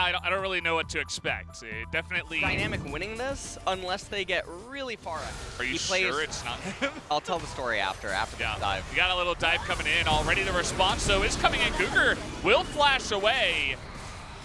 yeah, I don't really know what to expect. Definitely Dynamic winning this unless they get really far out. Are you plays, sure it's not him? I'll tell the story after the dive. You got a little dive coming in. Already the response, though, is coming in. Cougar will flash away.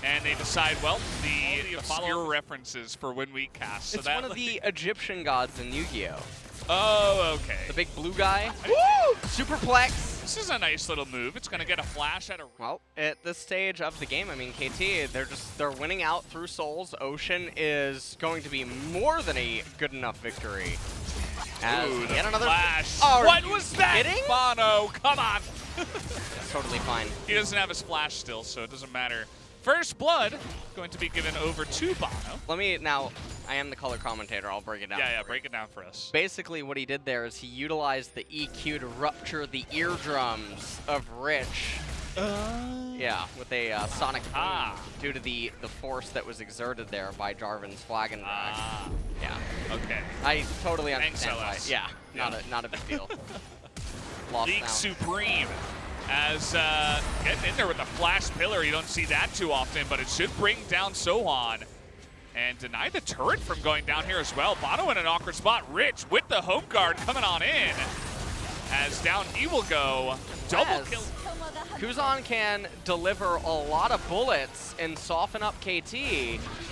And they decide, well, the obscure references for when we cast. So it's one of the Egyptian gods in Yu-Gi-Oh! Oh, okay. The big blue guy. Woo! Superplex. This is a nice little move. It's going to get a flash at a... Well, at this stage of the game, I mean, KT, they're winning out through souls. Ocean is going to be more than a good enough victory. As Ooh, yet another flash. Oh, what was that? Kidding? Bono, come on. That's totally fine. He doesn't have his flash still, so it doesn't matter. First blood going to be given over to Bono. Let me now. I am the color commentator. I'll break it down. Yeah, break it down for us. Basically, what he did there is he utilized the EQ to rupture the eardrums of Rich. Yeah, with a sonic boom due to the force that was exerted there by Jarvan's flag and drag. Yeah. Okay. I totally understand why. Thanks, Yeah, not a big deal. Lost League now. Supreme. As getting in there with a flash pillar, you don't see that too often, but it should bring down Sohan and deny the turret from going down here as well. Bono in an awkward spot. Rich with the home guard coming on in. As down he will go. Double kill. Kuzan can deliver a lot of bullets and soften up KT.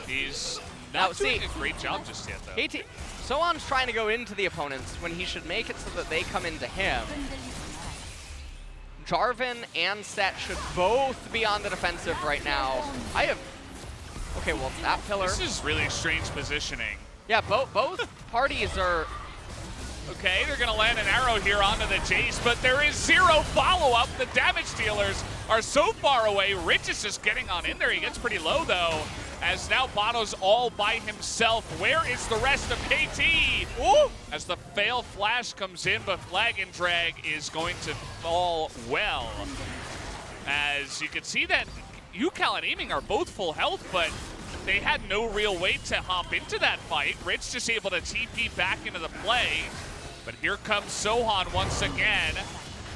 He's not doing a great job just yet, though. KT, Sohan's trying to go into the opponents when he should make it so that they come into him. Jarvan and Set should both be on the defensive right now. Okay, well, that pillar. This is really strange positioning. Yeah, both parties are... Okay, they're going to land an arrow here onto the Jace, but there is zero follow-up. The damage dealers are so far away. Rich is just getting on in there. He gets pretty low, though, as now Bono's all by himself. Where is the rest of KT? Ooh! As the fail flash comes in, but flag and drag is going to fall well. As you can see that UCal and Aiming are both full health, but they had no real way to hop into that fight. Rich just able to TP back into the play. But here comes Sohan once again.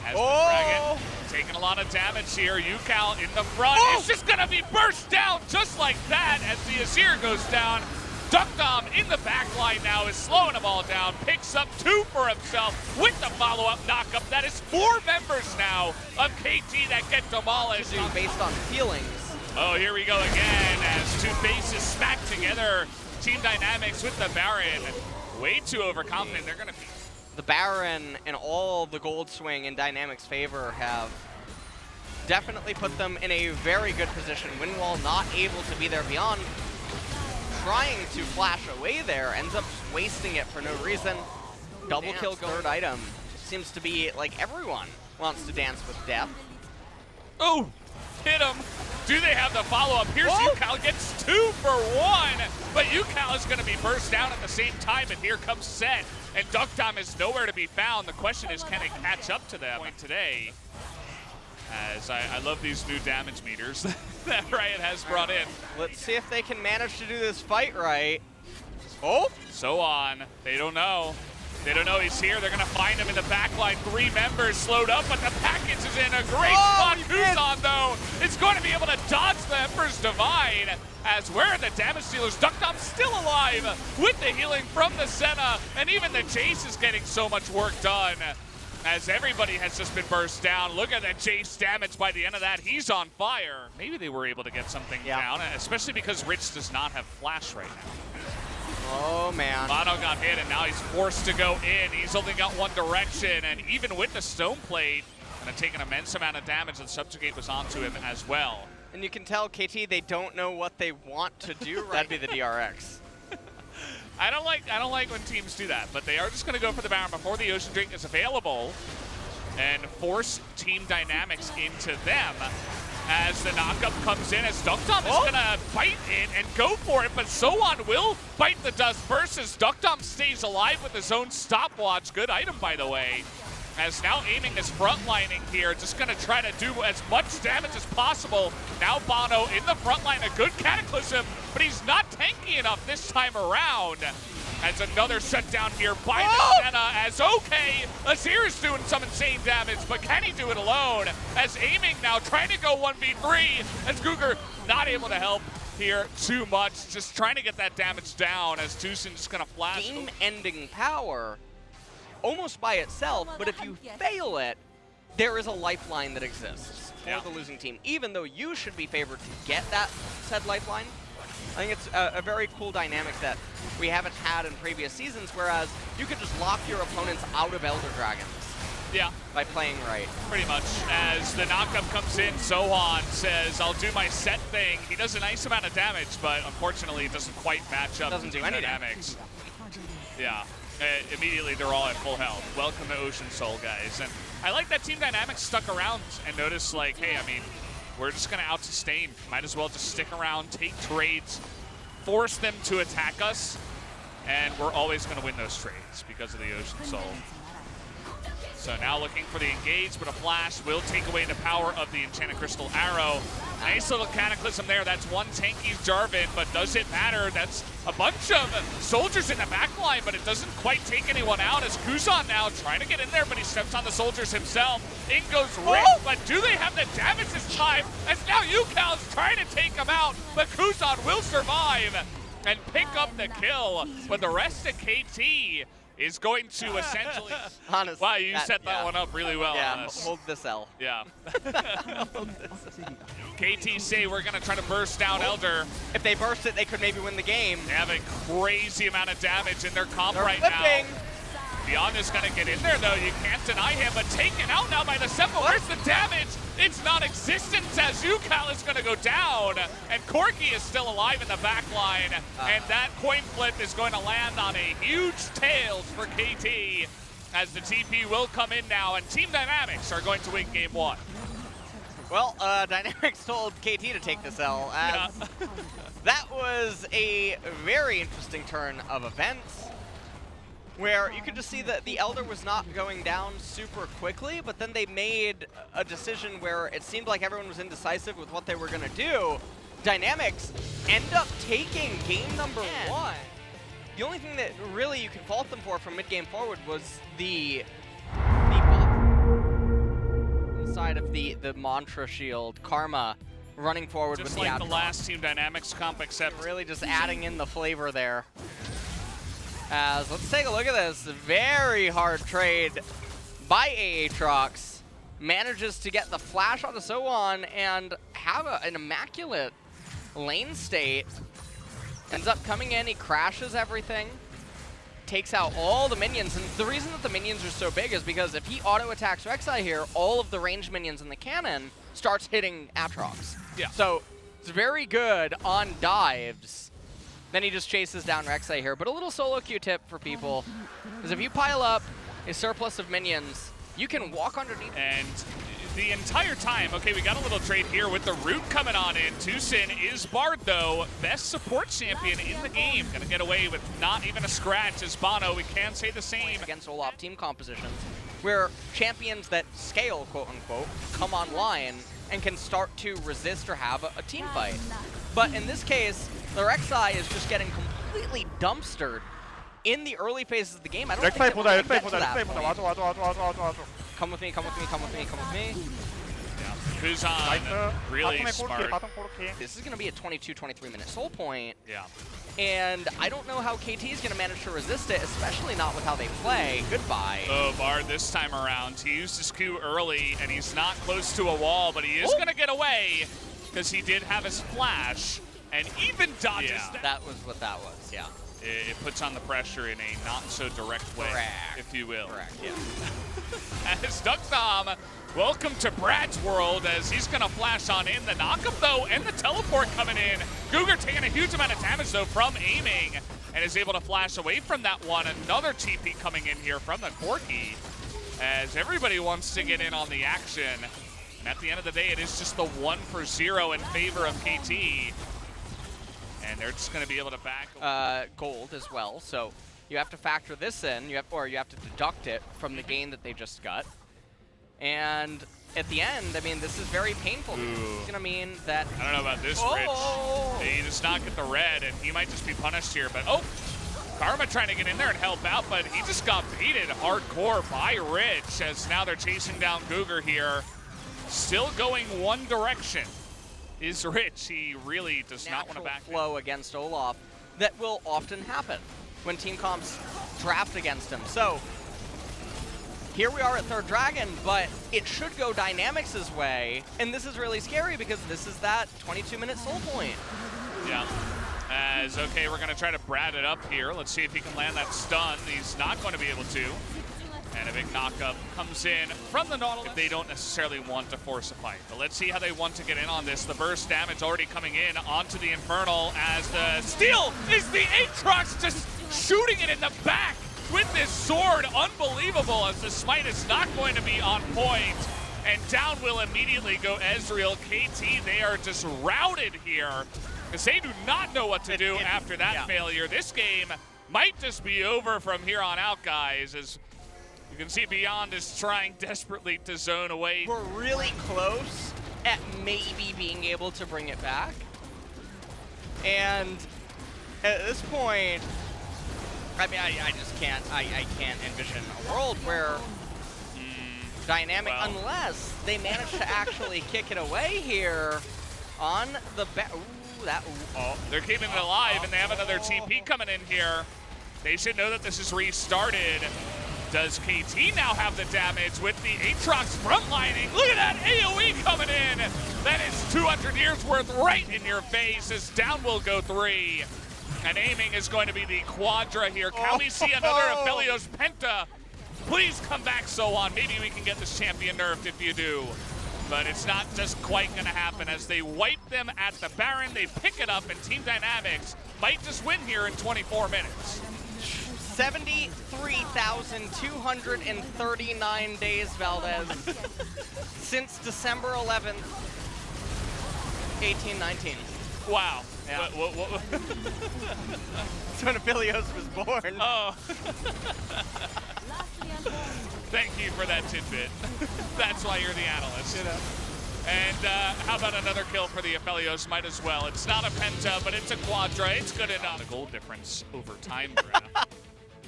As the Dragon taking a lot of damage here. UCal in the front. It's just going to be burst down just like that as the Azir goes down. Duckdom in the back line now is slowing them all down. Picks up 2 for himself with the follow-up knockup. That is 4 members now of KT that get demolished. Based on feelings. Oh, here we go again as 2 bases smack together. Team Dynamics with the Baron. Way too overconfident. They're going to be... The Baron and all the gold swing in Dynamics' favor have definitely put them in a very good position. Winwall not able to be there beyond. Trying to flash away there, ends up wasting it for no reason. Double kill, third item. Seems to be like everyone wants to dance with death. Oh, hit him. Do they have the follow-up? Here's UCal, gets 2 for 1, but UCal is going to be burst down at the same time, and here comes Set, and Duckdom is nowhere to be found. The question is, can it catch up to them today? As I love these new damage meters that Riot has brought in. Let's see if they can manage to do this fight right. Oh! Sohan, they don't know. They don't know he's here. They're going to find him in the back line. 3 members slowed up, but the package is in a great spot. Kuzan, though, is going to be able to dodge the Emperor's Divine. As where are the damage dealers? Duckdom still alive with the healing from the Senna, and even the Jace is getting so much work done. As everybody has just been burst down. Look at that Jace damage by the end of that. He's on fire. Maybe they were able to get something down, especially because Rich does not have flash right now. Oh, man. Bono got hit, and now he's forced to go in. He's only got one direction, and even with the stone plate, going to take an immense amount of damage, and Subjugate was onto him as well. And you can tell, KT, they don't know what they want to do right. That'd be the DRX. I don't like when teams do that, but they are just going to go for the Baron before the Ocean Drink is available and force Team Dynamics into them. As the knockup comes in, as Duckdom is going to bite it and go for it, but Sohan will bite the dust first as Duckdom stays alive with his own stopwatch. Good item, by the way. As now Aiming is frontlining here, just going to try to do as much damage as possible. Now Bono in the front line, a good Cataclysm, but he's not tanky enough this time around. As another shutdown here by the Senna, as Azir is doing some insane damage, but can he do it alone? As Aiming now trying to go 1v3, as Cougar not able to help. here too much. Just trying to get that damage down as Tucson just going to flash. Game-ending power almost by itself, but if you fail it, there is a lifeline that exists for the losing team, even though you should be favored to get that said lifeline. I think it's a very cool dynamic that we haven't had in previous seasons, whereas you could just lock your opponents out of Elder Dragons. Yeah. By playing right. Pretty much. As the knockup comes in, Sohan says, I'll do my set thing. He does a nice amount of damage, but unfortunately it doesn't quite match up. Doesn't do any dynamics. Yeah. Immediately they're all at full health. Welcome to Ocean Soul, guys. And I like that Team Dynamics stuck around and noticed, like, hey, I mean, we're just going to out-sustain. Might as well just stick around, take trades, force them to attack us, and we're always going to win those trades because of the Ocean Soul. So now looking for the engage, but a flash will take away the power of the Enchanted Crystal Arrow. Nice little Cataclysm there. That's one tanky Jarvan, but does it matter? That's a bunch of soldiers in the back line, but it doesn't quite take anyone out as Kuzan now trying to get in there, but he steps on the soldiers himself. In goes Rick, but do they have the damage this time? As now Yukal's trying to take him out, but Kuzan will survive and pick up the kill. But the rest of KT is going to essentially... Honestly. Wow, you set that one up really well. Yeah, hold this L. Yeah. KT say we're going to try to burst down Elder. If they burst it, they could maybe win the game. They have a crazy amount of damage in their comp right flipping. now. Beyond is going to get in there, though. You can't deny him, but taken out now by the Seppo. Where's the damage? It's non-existent as Yukal is going to go down, and Corky is still alive in the back line, and that coin flip is going to land on a huge tails for KT as the TP will come in now, and Team Dynamics are going to win game one. Well, Dynamics told KT to take this L, as that was a very interesting turn of events, where you could just see that the Elder was not going down super quickly, but then they made a decision where it seemed like everyone was indecisive with what they were going to do. Dynamics end up taking game number one. The only thing that really you can fault them for from mid-game forward was the buff inside of the Mantra Shield. Karma running forward just with like the the last Team Dynamics comp, except really just adding in the flavor there. As let's take a look at this. Very hard trade by Aatrox. Manages to get the flash onto Sohan and have an immaculate lane state. Ends up coming in, he crashes everything. Takes out all the minions. And the reason that the minions are so big is because if he auto-attacks Rek'Sai here, all of the ranged minions in the cannon starts hitting Aatrox. Yeah. So it's very good on dives. Then he just chases down Rek'Sai here. But a little solo Q-tip for people is if you pile up a surplus of minions, you can walk underneath. And the entire time, okay, we got a little trade here with the root coming on in. Tucson is Bard, though. Best support champion in the game. Gonna get away with not even a scratch as Bono. We can say the same. Against Olaf team compositions, where champions that scale, quote-unquote, come online and can start to resist or have a team fight. But in this case, the Rek'Sai is just getting completely dumpstered in the early phases of the game. I don't think 보자, it 렉사이 will 보자, get to that 렉사이 보자. point. 와줘. Come with me, come with me, come with me, come with me. Yeah. Kuzan, really 바텀에 smart. 바텀 코르키. This is going to be a 22-23 minute soul point. Yeah. And I don't know how KT is going to manage to resist it, especially not with how they play. Goodbye. Oh, Bard this time around. He used his Q early, and he's not close to a wall, but he is going to get away because he did have his flash and even dodges that. That was what that was, yeah. It puts on the pressure in a not-so-direct way, if you will. Correct, yeah. As Duckthom, welcome to Brad's world as he's going to flash on in. The knockup, though, and the teleport coming in. Cougar taking a huge amount of damage, though, from aiming, and is able to flash away from that one. Another TP coming in here from the Corky, as everybody wants to get in on the action. And at the end of the day, it is just the 1-for-0 in favor of KT. And they're just going to be able to back gold as well, so you have to factor this in, you have to deduct it from the gain that they just got. And at the end, I mean, this is very painful. It's going to mean that... I don't know about this, Rich. He does not get the red, and he might just be punished here. But, oh, Karma trying to get in there and help out, but he just got baited hardcore by Rich, as now they're chasing down Cougar here. Still going one direction. is rich. He really does not want to back flow against Olaf that will often happen when team comps draft against him. So here we are at third dragon, but it should go Dynamics' way, and this is really scary because this is that 22-minute soul point. Yeah. As, okay, we're going to try to Brad it up here. Let's see if he can land that stun. He's not going to be able to. And a big knockup comes in from the Nautilus. They don't necessarily want to force a fight, but let's see how they want to get in on this. The burst damage already coming in onto the Infernal as the steal is the Aatrox just shooting it in the back with this sword. Unbelievable, as the smite is not going to be on point. And down will immediately go Ezreal. KT, they are just routed here because they do not know what to do after that failure. This game might just be over from here on out, guys, as you can see Beyond is trying desperately to zone away. We're really close at maybe being able to bring it back. And at this point, I mean, I just can't, I can't envision a world where Dynamic, unless they manage to actually kick it away here on the back. Oh, they're keeping it alive, and they have another TP coming in here. They should know that this is restarted. Does KT now have the damage with the Aatrox frontlining? Look at that AoE coming in. That is 200 years worth right in your face as down will go 3. And aiming is going to be the Quadra here. Can we see another Aphelios Penta? Please come back, Sohan. Maybe we can get this champion nerfed if you do. But it's not just quite going to happen as they wipe them at the Baron. They pick it up, and Team Dynamics might just win here in 24 minutes. 73,239 days, Valdez, since December 11th, 1819. Wow. Yeah. That's when Aphelios was born. Oh. Thank you for that tidbit. That's why you're the analyst. You know. And how about another kill for the Aphelios? Might as well. It's not a Penta, but it's a Quadra. It's good enough. A goal difference over time, Brenna.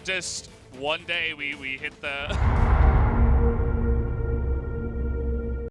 Just one day we hit the